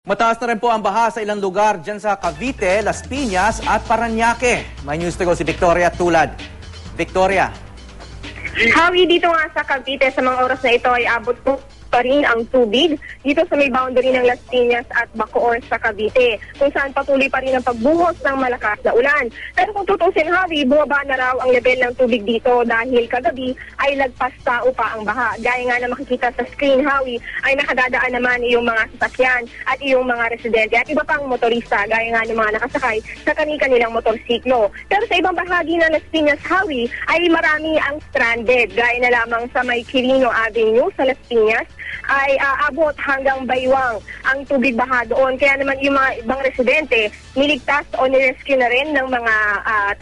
Mataas na rin po ang baha sa ilang lugar dyan sa Cavite, Las Piñas at Parañaque. May news to go si Victoria Tulad. Victoria. Hawi, dito nga sa Cavite sa mga oras na ito ay abot po pa rin ang tubig dito sa may boundary ng Las Piñas at Bacoor sa Cavite, kung saan patuloy pa rin ang pagbuhos ng malakas na ulan. Pero kung tutusin, Hawi, bumaba na raw ang level ng tubig dito dahil kagabi ay lagpas tao pa ang baha. Gaya nga na makikita sa screen, Hawi, ay nakadadaan naman iyong mga sasakyan at iyong mga residente at iba pang motorista, gaya nga ng mga nakasakay sa kanilang motorsiklo. Pero sa ibang bahagi ng Las Piñas, Hawi, ay marami ang stranded, gaya na lamang sa may Quirino Avenue sa Las Piñas, ay aabot hanggang Baywang ang tubig baha doon. Kaya naman yung mga ibang residente niligtas o nirescue na rin ng mga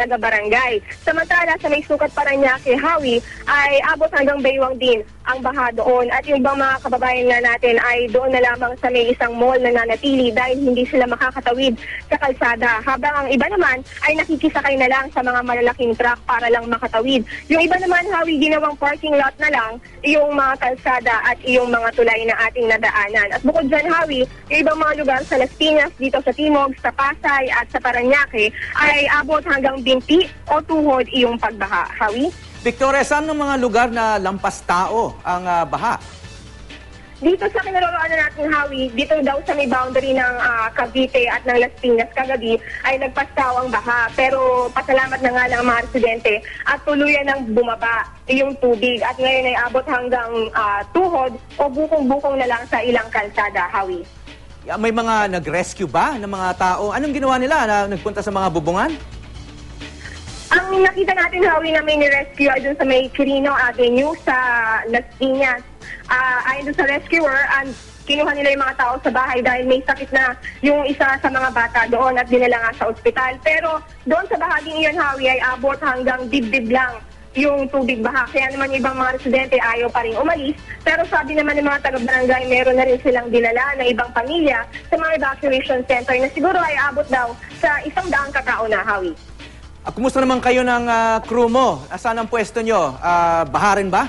taga-barangay. Samantala sa may sukat Parañaque, Hawi, ay abot hanggang Baywang din ang baha doon. At yung bang mga kababayan nga natin ay doon na lamang sa may isang mall na nanatili dahil hindi sila makakatawid sa kalsada. Habang ang iba naman ay nakikisakay na lang sa mga malalaking truck para lang makatawid. Yung iba naman, Hawi, ginawang parking lot na lang yung mga kalsada at yung mga tulay na ating nadaanan. At bukod dyan, Hawi, yung ibang mga lugar sa Las Piñas, dito sa Timog, sa Pasay at sa Parañaque ay abot hanggang binti o tuhod iyong pagbaha. Hawi? Victoria, saan ng mga lugar na lampas tao ang baha? Dito sa kinaroroonan natin, Hawi, dito daw sa may boundary ng Cavite at ng Las Piñas kagabi ay nagpastaw ang baha. Pero pasalamat na nga ng mga residente at tuluyan ng bumaba yung tubig. At ngayon ay abot hanggang tuhod o bukong-bukong na lang sa ilang kalsada, Hawi. May mga nag-rescue ba ng mga tao? Anong ginawa nila na nagpunta sa mga bubungan? Ang nakita natin, Hawi, na may ni-rescue ay dun sa may Quirino Avenue sa Las Piñas. Ayon doon sa rescuer, kinuha nila yung mga tao sa bahay dahil may sakit na yung isa sa mga bata doon at dinala nga sa ospital. Pero doon sa bahaging iyon, Hawi, ay abot hanggang dibdib lang yung tubig baha. Kaya naman ibang mga residente ayaw pa rin umalis. Pero sabi naman ng mga taga-barangay, meron na rin silang dinala ng ibang pamilya sa mga evacuation center na siguro ay abot daw sa 100 katao na, Hawi. Kumusta naman kayo ng crew mo? Saan ang pwesto nyo? Baha rin ba?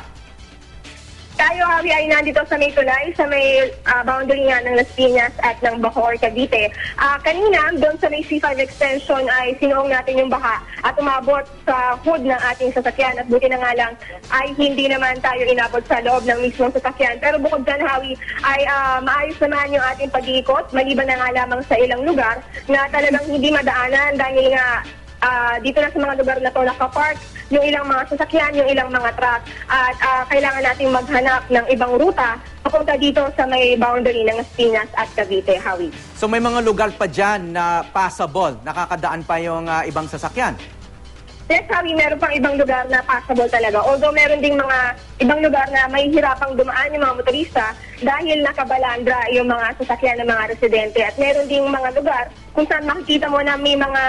Tayo, Hawi, ay nandito sa may tulay, sa may boundary nga ng Las Piñas at ng Bacoor, Cavite. Kanina, doon sa may C5 extension ay sinuong natin yung baha at umabot sa hood ng ating sasakyan. At buti na nga lang ay hindi naman tayo inabot sa loob ng mismong sasakyan. Pero bukod dyan, Hawi, ay maayos naman yung ating pag-iikot, maliban na nga lamang sa ilang lugar na talagang hindi madaanan dahil nga dito na sa mga lugar na to nakapark yung ilang mga sasakyan, yung ilang mga truck at kailangan nating maghanap ng ibang ruta papunta dito sa may boundary ng Las Piñas at Cavite, Hawi. So may mga lugar pa dyan na passable, nakakadaan pa yung ibang sasakyan? Yes, Hawi, meron pang ibang lugar na passable talaga. Although meron ding mga ibang lugar na may hirapang dumaan yung mga motorista dahil nakabalandra yung mga sasakyan ng mga residente. At meron ding mga lugar kung saan makikita mo na may mga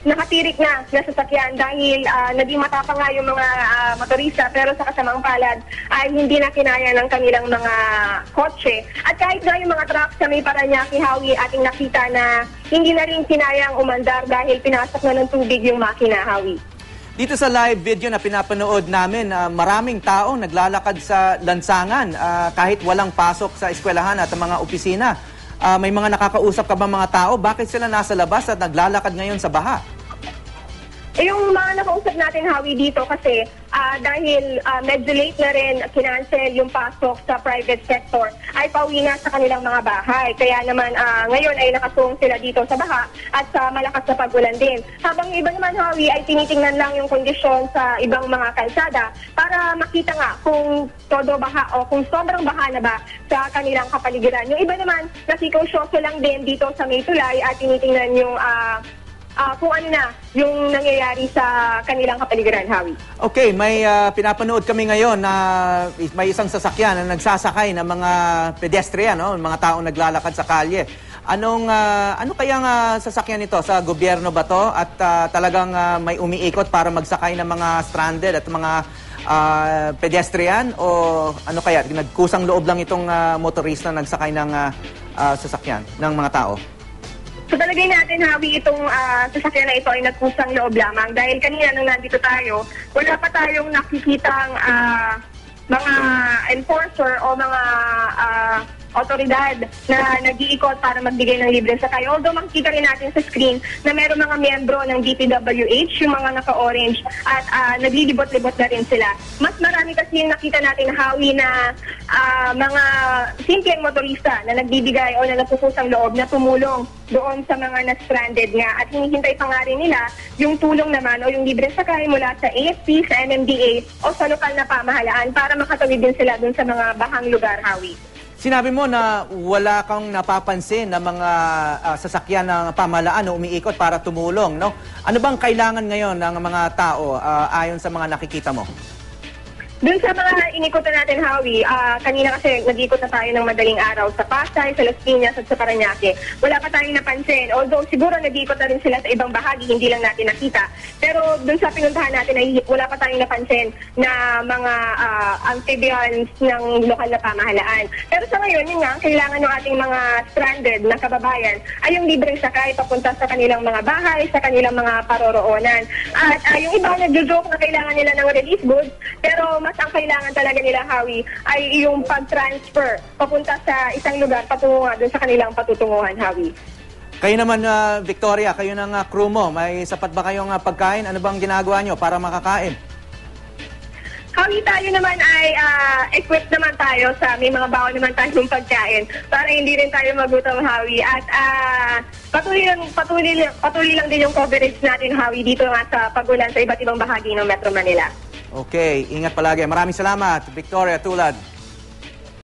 nakatirik na sasakyan dahil naging matapang nga yung mga motorista pero sa kasamang palad ay hindi na kinaya ng kanilang mga kotse. At kahit nga yung mga truck sa may Parañaque, Hawi, ating nakita na hindi na rin kinayang umandar dahil pinasok na ng tubig yung makina, Hawi. Dito sa live video na pinapanood namin, maraming tao naglalakad sa lansangan kahit walang pasok sa eskwelahan at mga opisina. May mga nakakausap ka ba mga tao? Bakit sila nasa labas at naglalakad ngayon sa baha? Yung mga nakausap natin, Hawi, dito kasi dahil medyo late na rin kinancel yung pasok sa private sector, ay pauwi na sa kanilang mga bahay. Kaya naman ngayon ay nakasung sila dito sa baha at sa malakas na pagulan din. Habang iba naman, Hawi, ay tinitingnan lang yung kondisyon sa ibang mga kalsada para makita nga kung todo baha o kung sobrang baha na ba sa kanilang kapaligiran. Yung iba naman, nasikaw-syoso lang din dito sa may tulay at tinitingnan yung kung ano na yung nangyayari sa kanilang kapaligiran, Hawi. Okay, may pinapanood kami ngayon na may isang sasakyan na nagsasakay ng mga pedestrian, no? Mga taong naglalakad sa kalye. Ano kayang sasakyan nito? Sa gobyerno ba to? At talagang may umiikot para magsakay ng mga stranded at mga pedestrian? O ano kaya? Nagkusang loob lang itong motorista na nagsakay ng sasakyan ng mga tao? So talagay natin, Hawi, itong sasakyan na ito ay nagkusang loob lamang dahil kanina nung nandito tayo, wala pa tayong nakikitang mga enforcer o mga otoridad na nag-iikot para magbigay ng libreng sakay. Although makikita rin natin sa screen na meron mga miyembro ng DPWH, yung mga naka-orange, at naglilibot-libot na rin sila. Mas marami kasi yung nakita natin, Howie, na mga simpleng motorista na nagbibigay o na napupusang loob na tumulong doon sa mga na-stranded nga. At hinihintay pa nga rin nila yung tulong naman o yung libreng sakay mula sa AFP, sa MMDA o sa lokal na pamahalaan para makatawid din sila doon sa mga bahang lugar, Howie. Sinabi mo na wala kang napapansin na mga sasakyan ng pamahalaan na umiikot para tumulong, no? Ano bang kailangan ngayon ng mga tao ayon sa mga nakikita mo? Doon sa mga inikutan natin, Howie, kanina kasi nag-ikot na tayo ng madaling araw sa Pasay, sa Las Piñas at sa Parañaque. Wala pa tayong napansin. Although siguro nag-ikot na rin sila sa ibang bahagi, hindi lang natin nakita. Pero doon sa pinuntahan natin ay wala pa tayong napansin na mga amphibians ng lokal na pamahalaan. Pero sa ngayon, yun nga, kailangan ng ating mga stranded na kababayan ay yung libreng sakay papunta sa kanilang mga bahay, sa kanilang mga paroroonan. At yung iba nagjo-joke na kailangan nila ng relief goods, pero mas ang kailangan talaga nila, Howie, ay yung pag-transfer papunta sa isang lugar patungo nga doon sa kanilang patutunguhan, Howie. Kayo naman, Victoria, kayo ng crew mo, may sapat ba kayong pagkain? Ano bang ginagawa nyo para makakain? Howie, tayo naman ay equipped naman tayo sa may mga baon naman tayong pagkain para hindi rin tayo magutom, Howie. At patuloy lang din yung coverage natin, Howie, dito nga sa pagulan sa iba't ibang bahagi ng Metro Manila. Okay, ingat palagi. Maraming salamat, Victoria Tulad.